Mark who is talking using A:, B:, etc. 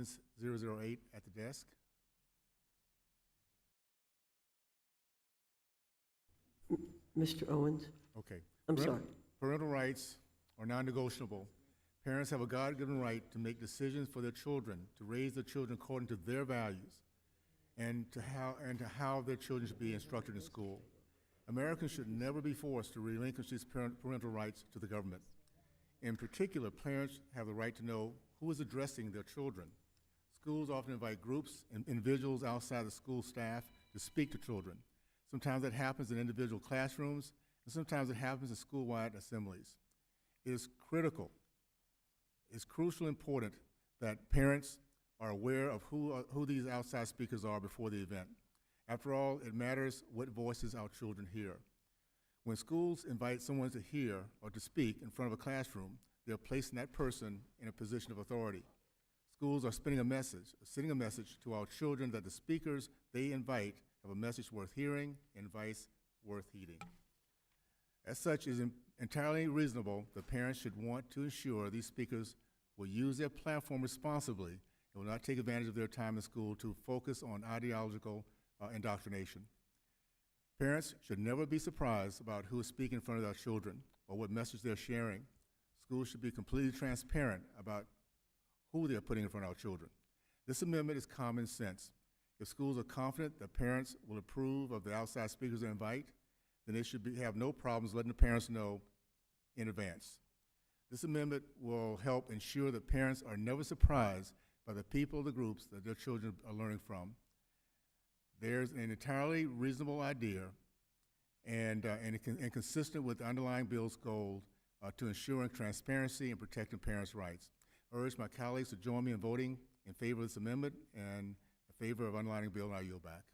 A: Owens 008 at the desk.
B: Mr. Owens,
A: Okay.
B: I'm sorry.
A: Parental rights are non-negotiable. Parents have a God-given right to make decisions for their children, to raise their children according to their values, and to how their children should be instructed in school. Americans should never be forced to relinquish these parental rights to the government. In particular, parents have the right to know who is addressing their children. Schools often invite groups and individuals outside the school staff to speak to children. Sometimes that happens in individual classrooms, and sometimes it happens in school-wide assemblies. It is critical, it's crucially important that parents are aware of who these outside speakers are before the event. After all, it matters what voices our children hear. When schools invite someone to hear or to speak in front of a classroom, they are placing that person in a position of authority. Schools are sending a message to our children that the speakers they invite have a message worth hearing and advice worth heeding. As such, it is entirely reasonable that parents should want to ensure these speakers will use their platform responsibly and will not take advantage of their time in school to focus on ideological indoctrination. Parents should never be surprised about who is speaking in front of their children or what message they're sharing. Schools should be completely transparent about who they're putting in front of our children. This amendment is common sense. If schools are confident that parents will approve of the outside speakers they invite, then they should have no problems letting the parents know in advance. This amendment will help ensure that parents are never surprised by the people or the groups that their children are learning from. There's an entirely reasonable idea and consistent with the underlying bill's goal to ensuring transparency and protecting parents' rights. I urge my colleagues to join me in voting in favor of this amendment and in favor of underlining the bill, and I yield back.